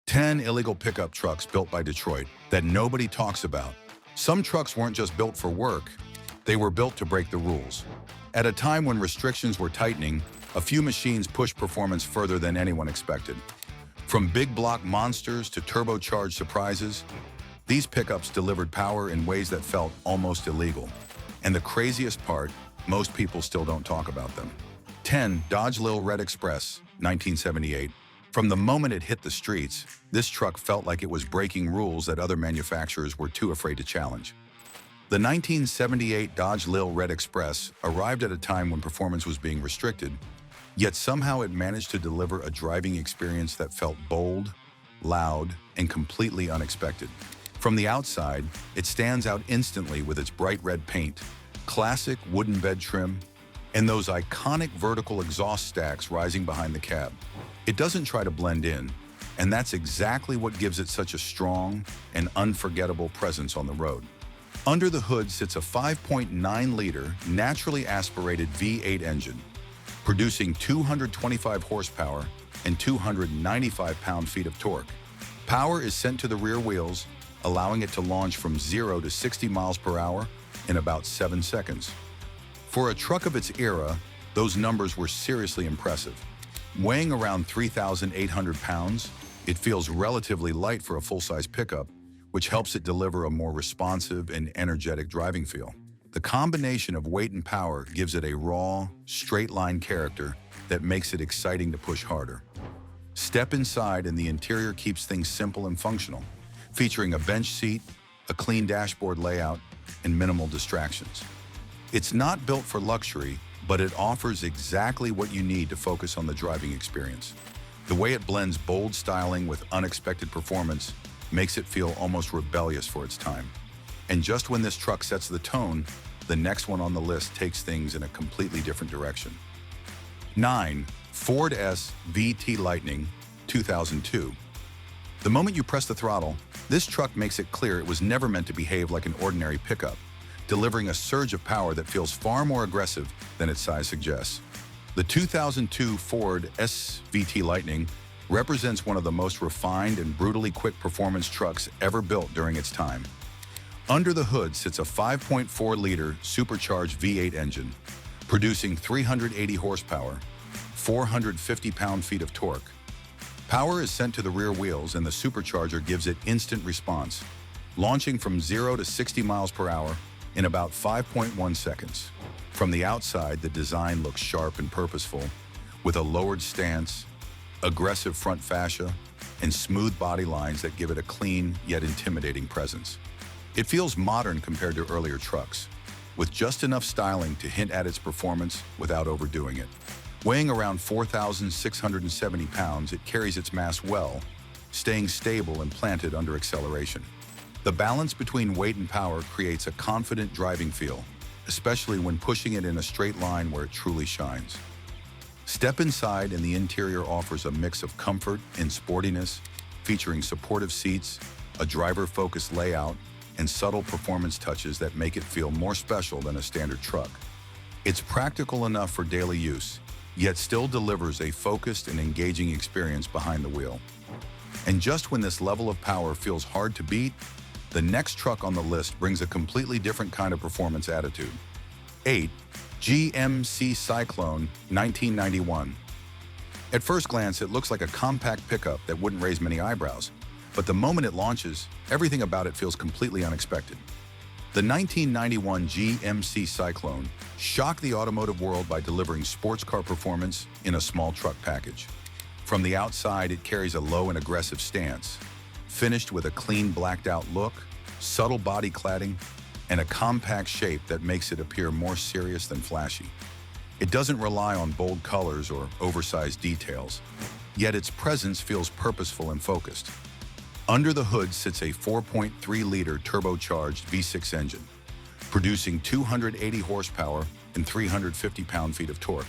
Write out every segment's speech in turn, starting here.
10 illegal pickup trucks built by Detroit that nobody talks about. Some trucks weren't just built for work, they were built to break the rules. At a time when restrictions were tightening, a few machines pushed performance further than anyone expected. From big block monsters to turbocharged surprises, these pickups delivered power in ways that felt almost illegal. And the craziest part, most people still don't talk about them. 10 Dodge Lil Red Express, 1978. From the moment it hit the streets, this truck felt like it was breaking rules that other manufacturers were too afraid to challenge. The 1978 Dodge Lil Red Express arrived at a time when performance was being restricted, yet somehow it managed to deliver a driving experience that felt bold, loud, and completely unexpected. From the outside, it stands out instantly with its bright red paint, classic wooden bed trim, and those iconic vertical exhaust stacks rising behind the cab. It doesn't try to blend in, and that's exactly what gives it such a strong and unforgettable presence on the road. Under the hood sits a 5.9-liter naturally aspirated V8 engine, producing 225 horsepower and 295 pound-feet of torque. Power is sent to the rear wheels, allowing it to launch from 0 to 60 miles per hour in about 7 seconds. For a truck of its era, those numbers were seriously impressive. Weighing around 3,800 pounds, it feels relatively light for a full-size pickup, which helps it deliver a more responsive and energetic driving feel. The combination of weight and power gives it a raw, straight-line character that makes it exciting to push harder. Step inside and the interior keeps things simple and functional, featuring a bench seat, a clean dashboard layout, and minimal distractions. It's not built for luxury, but it offers exactly what you need to focus on the driving experience. The way it blends bold styling with unexpected performance makes it feel almost rebellious for its time. And just when this truck sets the tone, the next one on the list takes things in a completely different direction. 9. Ford SVT Lightning, 2002. The moment you press the throttle, this truck makes it clear it was never meant to behave like an ordinary pickup, delivering a surge of power that feels far more aggressive than its size suggests. The 2002 Ford SVT Lightning represents one of the most refined and brutally quick performance trucks ever built during its time. Under the hood sits a 5.4-liter supercharged V8 engine, producing 380 horsepower, 450 pound-feet of torque. Power is sent to the rear wheels and the supercharger gives it instant response, launching from 0 to 60 miles per hour in about 5.1 seconds. From the outside, the design looks sharp and purposeful, with a lowered stance, aggressive front fascia, and smooth body lines that give it a clean yet intimidating presence. It feels modern compared to earlier trucks, with just enough styling to hint at its performance without overdoing it. Weighing around 4,670 pounds, it carries its mass well, staying stable and planted under acceleration. The balance between weight and power creates a confident driving feel, especially when pushing it in a straight line where it truly shines. Step inside and the interior offers a mix of comfort and sportiness, featuring supportive seats, a driver-focused layout, and subtle performance touches that make it feel more special than a standard truck. It's practical enough for daily use, yet still delivers a focused and engaging experience behind the wheel. And just when this level of power feels hard to beat, the next truck on the list brings a completely different kind of performance attitude. 8. GMC Syclone, 1991. At first glance, it looks like a compact pickup that wouldn't raise many eyebrows, but the moment it launches, everything about it feels completely unexpected. The 1991 GMC Syclone shocked the automotive world by delivering sports car performance in a small truck package. From the outside, it carries a low and aggressive stance, finished with a clean blacked-out look, subtle body cladding, and a compact shape that makes it appear more serious than flashy. It doesn't rely on bold colors or oversized details, yet its presence feels purposeful and focused. Under the hood sits a 4.3-liter turbocharged V6 engine, producing 280 horsepower and 350 pound-feet of torque.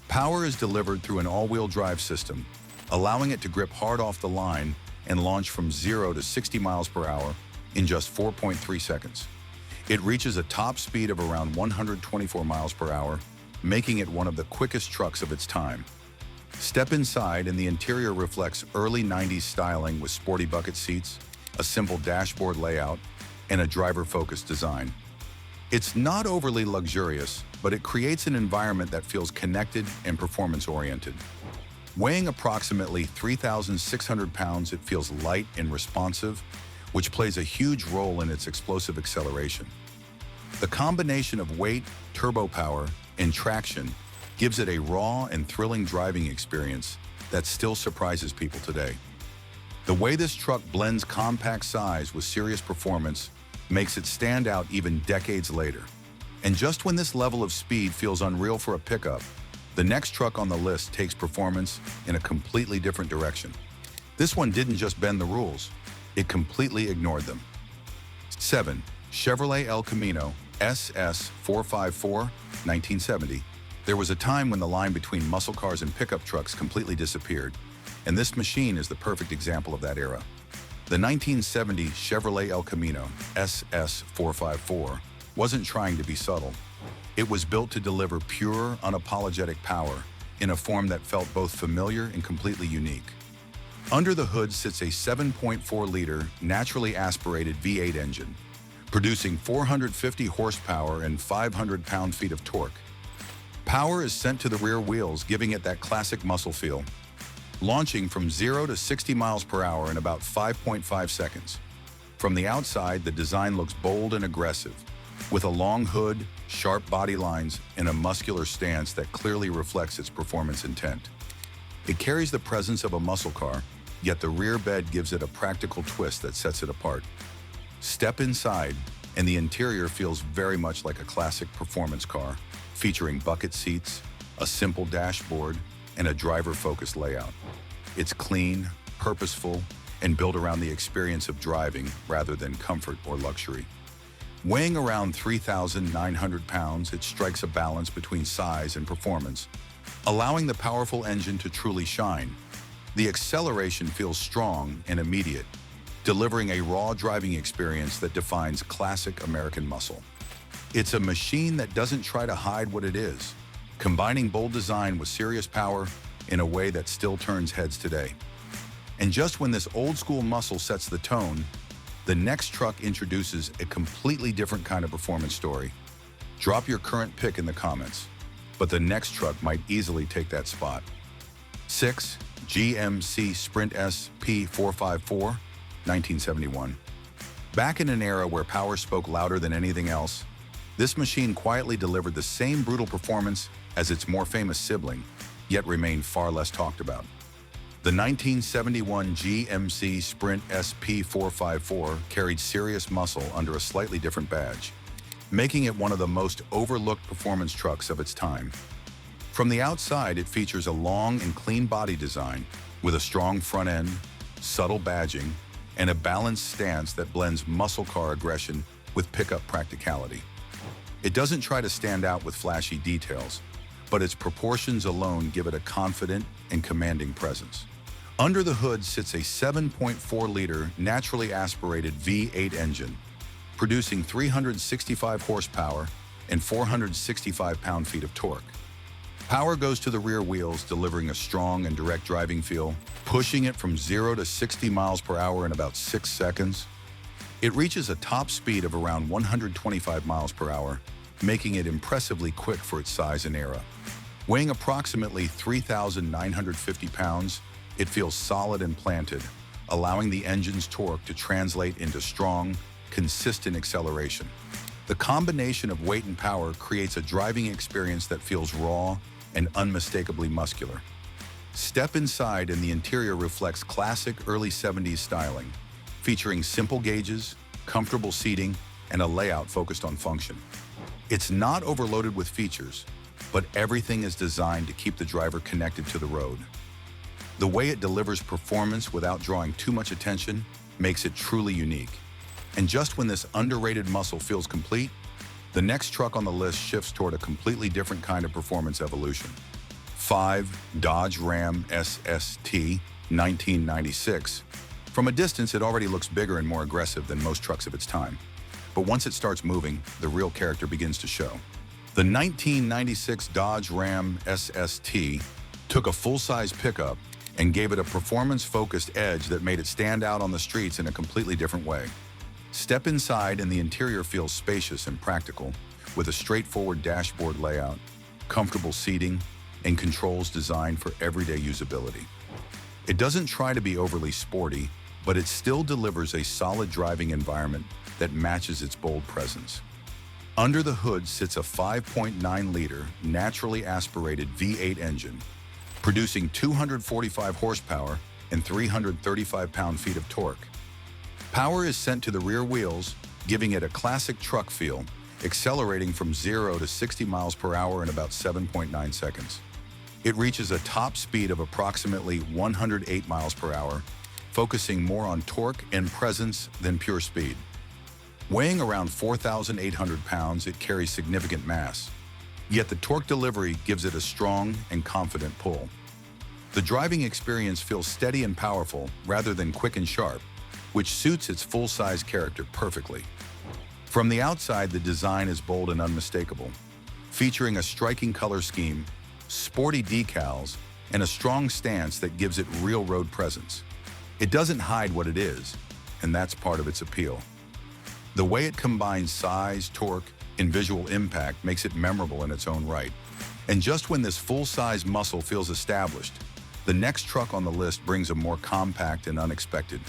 Power is delivered through an all-wheel drive system, allowing it to grip hard off the line and launch from 0 to 60 miles per hour in just 4.3 seconds. It reaches a top speed of around 124 miles per hour, making it one of the quickest trucks of its time. Step inside and the interior reflects early 90s styling with sporty bucket seats, a simple dashboard layout, and a driver-focused design. It's not overly luxurious, but it creates an environment that feels connected and performance-oriented. Weighing approximately 3,600 pounds, it feels light and responsive, which plays a huge role in its explosive acceleration. The combination of weight, turbo power, and traction gives it a raw and thrilling driving experience that still surprises people today. The way this truck blends compact size with serious performance makes it stand out even decades later. And just when this level of speed feels unreal for a pickup, the next truck on the list takes performance in a completely different direction. This one didn't just bend the rules, it completely ignored them. 7. Chevrolet El Camino SS454, 1970. There was a time when the line between muscle cars and pickup trucks completely disappeared, and this machine is the perfect example of that era. The 1970 Chevrolet El Camino SS454 wasn't trying to be subtle. It was built to deliver pure, unapologetic power in a form that felt both familiar and completely unique. Under the hood sits a 7.4-liter naturally aspirated V8 engine, producing 450 horsepower and 500 pound-feet of torque. Power is sent to the rear wheels, giving it that classic muscle feel, launching from 0 to 60 miles per hour in about 5.5 seconds. From the outside, the design looks bold and aggressive, with a long hood, sharp body lines, and a muscular stance that clearly reflects its performance intent. It carries the presence of a muscle car, yet the rear bed gives it a practical twist that sets it apart. Step inside, and the interior feels very much like a classic performance car, featuring bucket seats, a simple dashboard, and a driver-focused layout. It's clean, purposeful, and built around the experience of driving rather than comfort or luxury. Weighing around 3,900 pounds, it strikes a balance between size and performance, allowing the powerful engine to truly shine. The acceleration feels strong and immediate, delivering a raw driving experience that defines classic American muscle. It's a machine that doesn't try to hide what it is, combining bold design with serious power in a way that still turns heads today. And just when this old-school muscle sets the tone, the next truck introduces a completely different kind of performance story. Drop your current pick in the comments, but the next truck might easily take that spot. 6. GMC Sprint SP454, 1971. Back in an era where power spoke louder than anything else, this machine quietly delivered the same brutal performance as its more famous sibling, yet remained far less talked about. The 1971 GMC Sprint SP454 carried serious muscle under a slightly different badge, making it one of the most overlooked performance trucks of its time. From the outside, it features a long and clean body design with a strong front end, subtle badging, and a balanced stance that blends muscle car aggression with pickup practicality. It doesn't try to stand out with flashy details, but its proportions alone give it a confident and commanding presence. Under the hood sits a 7.4-liter naturally aspirated V8 engine, producing 365 horsepower and 465 pound-feet of torque. Power goes to the rear wheels, delivering a strong and direct driving feel, pushing it from 0 to 60 miles per hour in about 6 seconds. It reaches a top speed of around 125 miles per hour, making it impressively quick for its size and era. Weighing approximately 3,950 pounds, it feels solid and planted, allowing the engine's torque to translate into strong, consistent acceleration. The combination of weight and power creates a driving experience that feels raw and unmistakably muscular. Step inside and the interior reflects classic early 70s styling, featuring simple gauges, comfortable seating, and a layout focused on function. It's not overloaded with features, but everything is designed to keep the driver connected to the road. The way it delivers performance without drawing too much attention makes it truly unique. And just when this underrated muscle feels complete, the next truck on the list shifts toward a completely different kind of performance evolution. 5. Dodge Ram SST, 1996. From a distance, it already looks bigger and more aggressive than most trucks of its time. But once it starts moving, the real character begins to show. The 1996 Dodge Ram SST took a full-size pickup and gave it a performance-focused edge that made it stand out on the streets in a completely different way. Step inside and the interior feels spacious and practical, with a straightforward dashboard layout, comfortable seating, and controls designed for everyday usability. It doesn't try to be overly sporty, but it still delivers a solid driving environment that matches its bold presence. Under the hood sits a 5.9-liter naturally aspirated V8 engine, producing 245 horsepower and 335 pound-feet of torque. Power is sent to the rear wheels, giving it a classic truck feel, accelerating from 0 to 60 miles per hour in about 7.9 seconds. It reaches a top speed of approximately 108 miles per hour, focusing more on torque and presence than pure speed. Weighing around 4,800 pounds, it carries significant mass, yet the torque delivery gives it a strong and confident pull. The driving experience feels steady and powerful rather than quick and sharp, which suits its full-size character perfectly. From the outside, the design is bold and unmistakable, featuring a striking color scheme, sporty decals, and a strong stance that gives it real road presence. It doesn't hide what it is, and that's part of its appeal. The way it combines size, torque, and visual impact makes it memorable in its own right. And just when this full-size muscle feels established, the next truck on the list brings a more compact and unexpected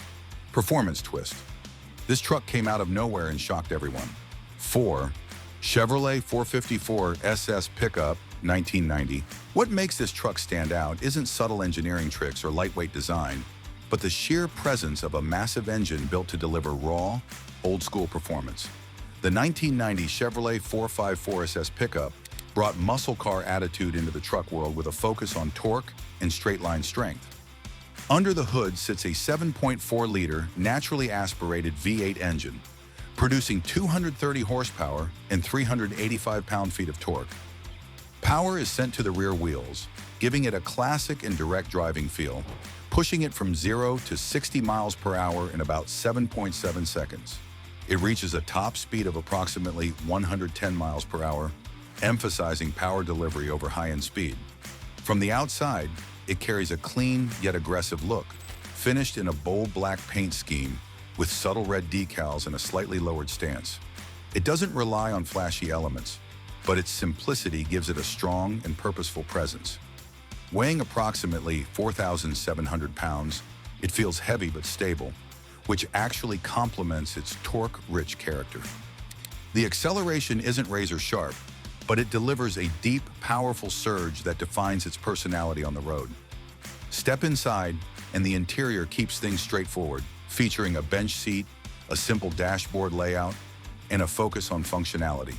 performance twist. This truck came out of nowhere and shocked everyone. 4. Chevrolet 454 SS Pickup 1990. What makes this truck stand out isn't subtle engineering tricks or lightweight design, but the sheer presence of a massive engine built to deliver raw, old-school performance. The 1990 Chevrolet 454 SS Pickup brought muscle car attitude into the truck world with a focus on torque and straight-line strength. Under the hood sits a 7.4-liter naturally aspirated V8 engine, producing 230 horsepower and 385 pound-feet of torque. Power is sent to the rear wheels, giving it a classic and direct driving feel, pushing it from 0 to 60 miles per hour in about 7.7 seconds. It reaches a top speed of approximately 110 miles per hour, emphasizing power delivery over high-end speed. From the outside, it carries a clean yet aggressive look, finished in a bold black paint scheme with subtle red decals and a slightly lowered stance. It doesn't rely on flashy elements, but its simplicity gives it a strong and purposeful presence. Weighing approximately 4,700 pounds, it feels heavy but stable, which actually complements its torque-rich character. The acceleration isn't razor-sharp, but it delivers a deep, powerful surge that defines its personality on the road. Step inside, and the interior keeps things straightforward, featuring a bench seat, a simple dashboard layout, and a focus on functionality.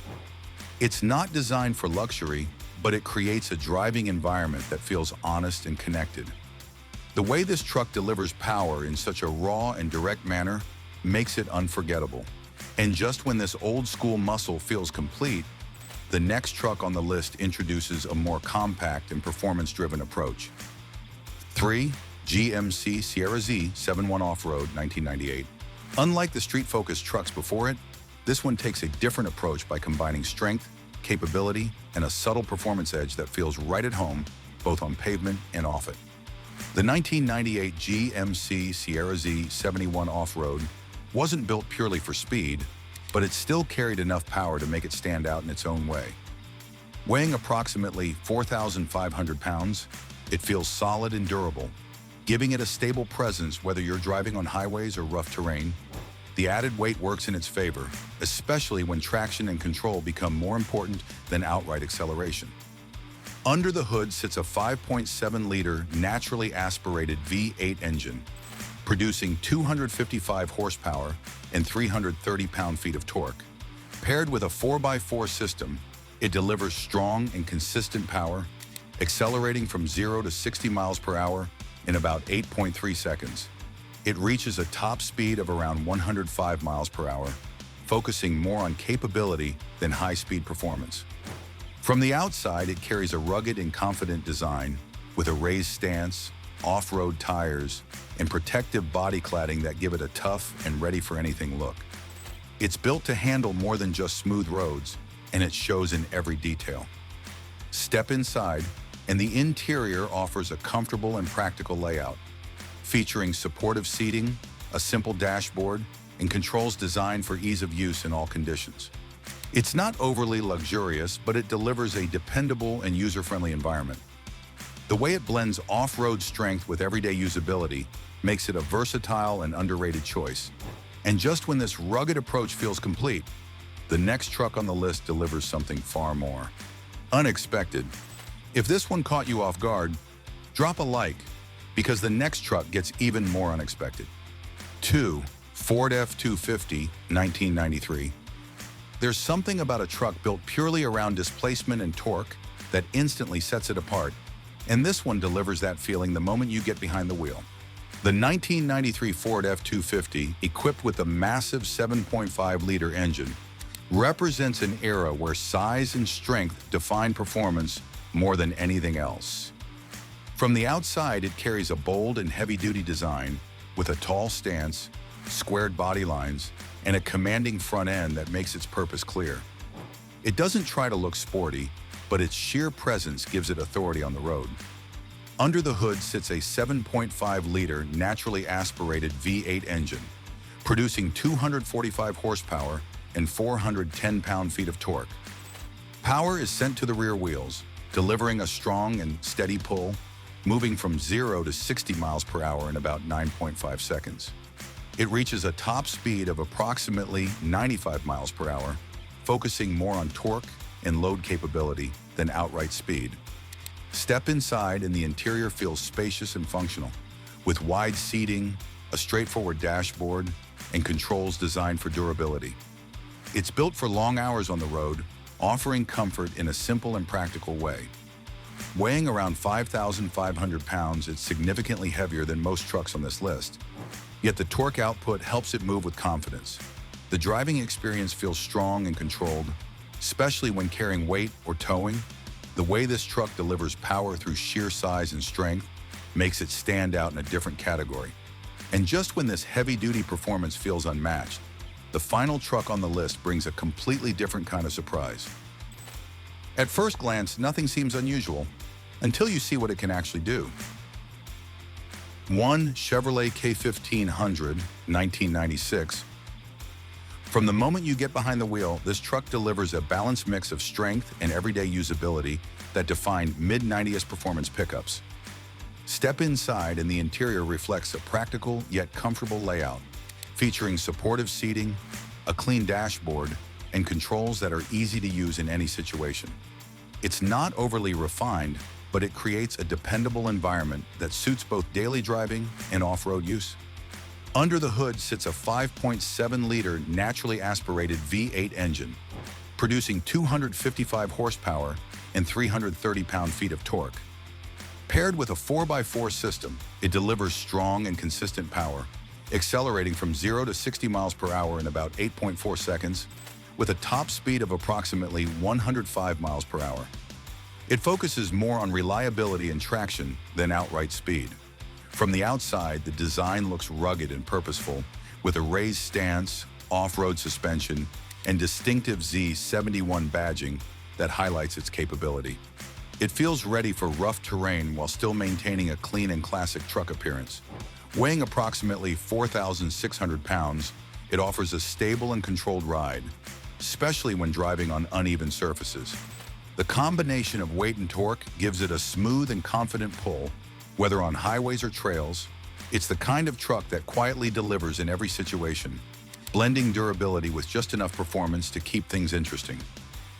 It's not designed for luxury, but it creates a driving environment that feels honest and connected. The way this truck delivers power in such a raw and direct manner makes it unforgettable. And just when this old-school muscle feels complete, the next truck on the list introduces a more compact and performance-driven approach. 3. GMC Sierra Z71 Off-Road 1998. Unlike the street-focused trucks before it, this one takes a different approach by combining strength, capability, and a subtle performance edge that feels right at home, both on pavement and off it. The 1998 GMC Sierra Z71 Off-Road wasn't built purely for speed, but it still carried enough power to make it stand out in its own way. Weighing approximately 4,500 pounds, it feels solid and durable, giving it a stable presence whether you're driving on highways or rough terrain. The added weight works in its favor, especially when traction and control become more important than outright acceleration. Under the hood sits a 5.7-liter naturally aspirated V8 engine, producing 255 horsepower and 330 pound-feet of torque. Paired with a 4x4 system, it delivers strong and consistent power, accelerating from 0 to 60 miles per hour in about 8.3 seconds. It reaches a top speed of around 105 miles per hour, focusing more on capability than high-speed performance. From the outside, it carries a rugged and confident design with a raised stance, off-road tires, and protective body cladding that give it a tough and ready-for-anything look. It's built to handle more than just smooth roads, and it shows in every detail. Step inside, and the interior offers a comfortable and practical layout, featuring supportive seating, a simple dashboard, and controls designed for ease of use in all conditions. It's not overly luxurious, but it delivers a dependable and user-friendly environment. The way it blends off-road strength with everyday usability makes it a versatile and underrated choice. And just when this rugged approach feels complete, the next truck on the list delivers something far more unexpected. If this one caught you off guard, drop a like, because the next truck gets even more unexpected. 2. Ford F-250, 1993. There's something about a truck built purely around displacement and torque that instantly sets it apart, and this one delivers that feeling the moment you get behind the wheel. The 1993 Ford F-250, equipped with a massive 7.5-liter engine, represents an era where size and strength define performance more than anything else. From the outside, it carries a bold and heavy-duty design with a tall stance, squared body lines, and a commanding front end that makes its purpose clear. It doesn't try to look sporty, but its sheer presence gives it authority on the road. Under the hood sits a 7.5-liter naturally aspirated V8 engine, producing 245 horsepower and 410 pound-feet of torque. Power is sent to the rear wheels, delivering a strong and steady pull, moving from 0 to 60 miles per hour in about 9.5 seconds. It reaches a top speed of approximately 95 miles per hour, focusing more on torque and load capability than outright speed. Step inside and the interior feels spacious and functional, with wide seating, a straightforward dashboard, and controls designed for durability. It's built for long hours on the road, offering comfort in a simple and practical way. Weighing around 5,500 pounds, it's significantly heavier than most trucks on this list. Yet the torque output helps it move with confidence. The driving experience feels strong and controlled, especially when carrying weight or towing. The way this truck delivers power through sheer size and strength makes it stand out in a different category. And just when this heavy-duty performance feels unmatched, the final truck on the list brings a completely different kind of surprise. At first glance, nothing seems unusual until you see what it can actually do. 1. Chevrolet K1500, 1996. From the moment you get behind the wheel, this truck delivers a balanced mix of strength and everyday usability that define mid-90s performance pickups. Step inside and the interior reflects a practical yet comfortable layout, featuring supportive seating, a clean dashboard, and controls that are easy to use in any situation. It's not overly refined, but it creates a dependable environment that suits both daily driving and off-road use. Under the hood sits a 5.7-liter naturally aspirated V8 engine, producing 255 horsepower and 330 pound-feet of torque. Paired with a 4x4 system, it delivers strong and consistent power, accelerating from 0 to 60 miles per hour in about 8.4 seconds, with a top speed of approximately 105 miles per hour. It focuses more on reliability and traction than outright speed. From the outside, the design looks rugged and purposeful, with a raised stance, off-road suspension, and distinctive Z71 badging that highlights its capability. It feels ready for rough terrain while still maintaining a clean and classic truck appearance. Weighing approximately 4,600 pounds, it offers a stable and controlled ride, especially when driving on uneven surfaces. The combination of weight and torque gives it a smooth and confident pull, whether on highways or trails. It's the kind of truck that quietly delivers in every situation, blending durability with just enough performance to keep things interesting.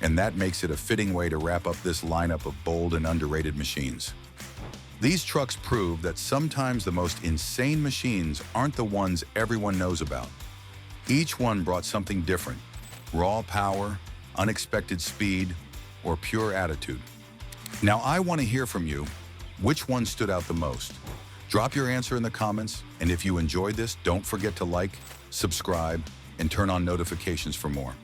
And that makes it a fitting way to wrap up this lineup of bold and underrated machines. These trucks prove that sometimes the most insane machines aren't the ones everyone knows about. Each one brought something different: raw power, unexpected speed, or pure attitude. Now I want to hear from you. Which one stood out the most? Drop your answer in the comments, and if you enjoyed this, don't forget to like, subscribe, and turn on notifications for more.